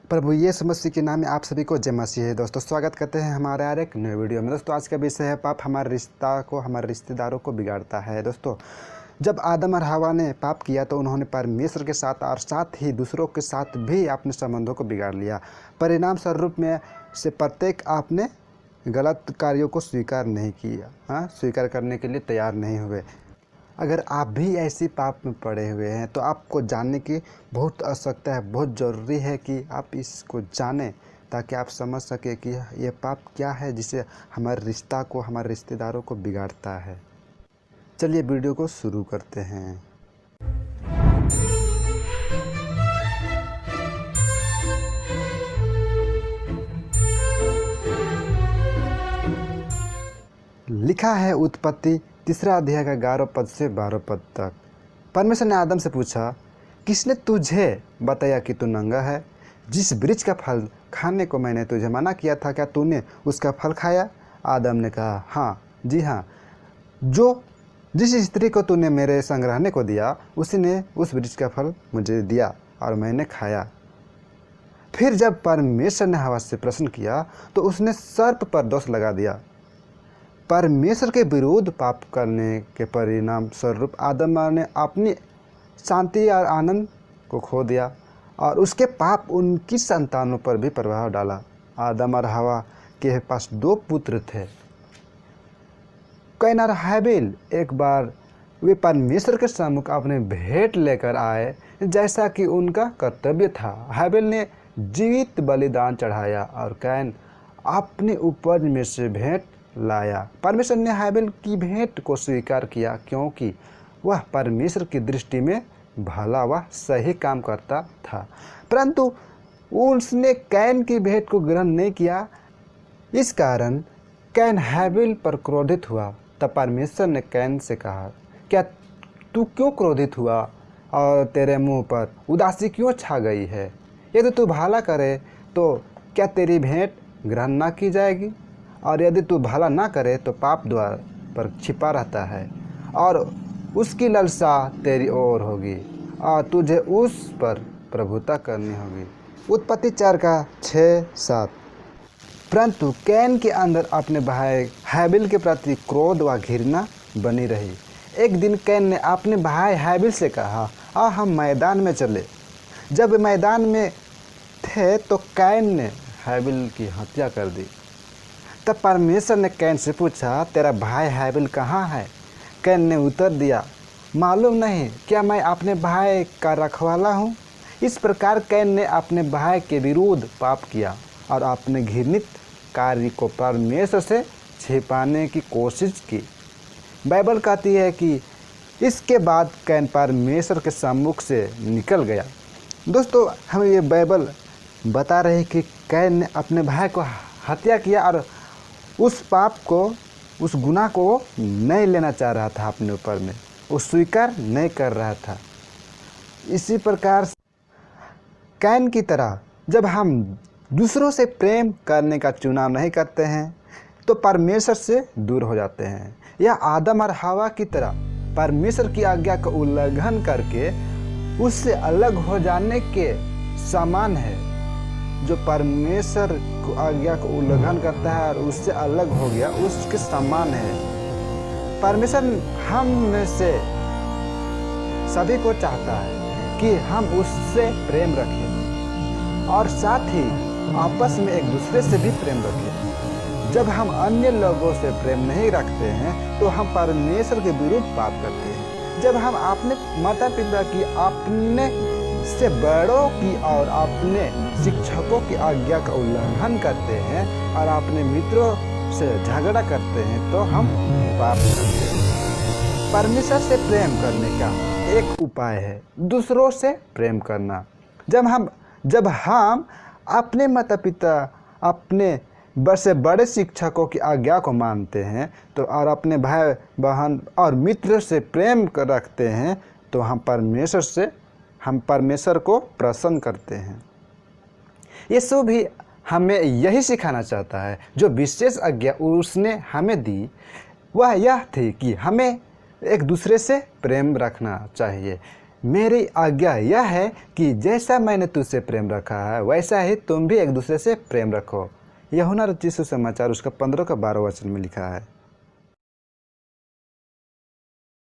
प्रभु यीशु मसीह के नाम में आप सभी को जय मसीह है। दोस्तों स्वागत करते हैं हमारे यार एक नए वीडियो में। दोस्तों आज का विषय है पाप हमारे रिश्ता को, हमारे रिश्तेदारों को बिगाड़ता है। दोस्तों जब आदम और हवा ने पाप किया तो उन्होंने परमेश्वर के साथ और साथ ही दूसरों के साथ भी अपने संबंधों को बिगाड़ लिया। परिणाम स्वरूप में से प्रत्येक आपने गलत कार्यों को स्वीकार नहीं किया, स्वीकार करने के लिए तैयार नहीं हुए। अगर आप भी ऐसी पाप में पड़े हुए हैं तो आपको जानने की बहुत आवश्यकता है, बहुत ज़रूरी है कि आप इसको जानें ताकि आप समझ सकें कि यह पाप क्या है जिसे हमारे रिश्ता को, हमारे रिश्तेदारों को बिगाड़ता है। चलिए वीडियो को शुरू करते हैं। लिखा है उत्पत्ति 3 अध्याय का 11 पद से 12 पद तक। परमेश्वर ने आदम से पूछा, किसने तुझे बताया कि तू नंगा है? जिस वृक्ष का फल खाने को मैंने तुझे मना किया था, क्या तूने उसका फल खाया? आदम ने कहा, हाँ जी हाँ, जिस स्त्री को तूने मेरे संग रहने को दिया उसी ने उस वृक्ष का फल मुझे दिया और मैंने खाया। फिर जब परमेश्वर ने हवा से प्रश्न किया तो उसने सर्प पर दोष लगा दिया। परमेश्वर के विरुद्ध पाप करने के परिणाम स्वरूप आदम ने अपनी शांति और आनंद को खो दिया और उसके पाप उनकी संतानों पर भी प्रभाव डाला। आदम और हवा के पास 2 पुत्र थे, कैन और हैबिल। एक बार वे परमेश्वर के सम्मुख अपने भेंट लेकर आए जैसा कि उनका कर्तव्य था। हैबिल ने जीवित बलिदान चढ़ाया और कैन अपनी उपज में से भेंट लाया। परमेश्वर ने हैबिल की भेंट को स्वीकार किया क्योंकि वह परमेश्वर की दृष्टि में भला व सही काम करता था, परंतु उसने कैन की भेंट को ग्रहण नहीं किया। इस कारण कैन हैबिल पर क्रोधित हुआ। तब परमेश्वर ने कैन से कहा, क्या तू क्यों क्रोधित हुआ और तेरे मुंह पर उदासी क्यों छा गई है? यदि तू भला करे तो क्या तेरी भेंट ग्रहण न की जाएगी? और यदि तू भला ना करे तो पाप द्वार पर छिपा रहता है और उसकी लालसा तेरी ओर होगी और तुझे उस पर प्रभुता करनी होगी। उत्पत्ति 4 का 6-7। परंतु कैन के अंदर अपने भाई हैबिल के प्रति क्रोध व घृणा बनी रही। एक दिन कैन ने अपने भाई हैबिल से कहा, आ हम मैदान में चले। जब मैदान में थे तो कैन ने हैबिल की हत्या कर दी। तब परमेश्वर ने कैन से पूछा, तेरा भाई हैबिल कहाँ है? कैन ने उत्तर दिया, मालूम नहीं, क्या मैं अपने भाई का रखवाला हूँ? इस प्रकार कैन ने अपने भाई के विरुद्ध पाप किया और अपने घृणित कार्य को परमेश्वर से छिपाने की कोशिश की। बाइबल कहती है कि इसके बाद कैन परमेश्वर के सम्मुख से निकल गया। दोस्तों हमें ये बाइबल बता रही है कि कैन ने अपने भाई को हत्या किया और उस पाप को, उस गुनाह को नहीं लेना चाह रहा था अपने ऊपर में, वो स्वीकार नहीं कर रहा था। इसी प्रकार कैन की तरह जब हम दूसरों से प्रेम करने का चुनाव नहीं करते हैं तो परमेश्वर से दूर हो जाते हैं। यह आदम और हवा की तरह परमेश्वर की आज्ञा का उल्लंघन करके उससे अलग हो जाने के समान है। जो परमेश्वर को आज्ञा का उल्लंघन करता है और उससे अलग हो गया, उसके समान है। परमेश्वर हम में से सभी को चाहता है कि हम उससे प्रेम रखें और साथ ही आपस में एक दूसरे से भी प्रेम रखें। जब हम अन्य लोगों से प्रेम नहीं रखते हैं तो हम परमेश्वर के विरुद्ध पाप करते हैं। जब हम अपने माता पिता की, अपने से बड़ों की और अपने शिक्षकों की आज्ञा का उल्लंघन करते हैं और अपने मित्रों से झगड़ा करते हैं तो हम पाप करते हैं। परमेश्वर से प्रेम करने का एक उपाय है दूसरों से प्रेम करना। जब हम अपने माता पिता, अपने से बड़े शिक्षकों की आज्ञा को मानते हैं तो और अपने भाई बहन और मित्र से प्रेम रखते हैं तो हम परमेश्वर को प्रसन्न करते हैं। यीशु भी हमें यही सिखाना चाहता है। जो विशेष आज्ञा उसने हमें दी वह यह थी कि हमें एक दूसरे से प्रेम रखना चाहिए। मेरी आज्ञा यह है कि जैसा मैंने तुझसे प्रेम रखा है वैसा ही तुम भी एक दूसरे से प्रेम रखो। यूहन्ना रचित सुसमाचार उसका 15 का 12 वचन में लिखा है।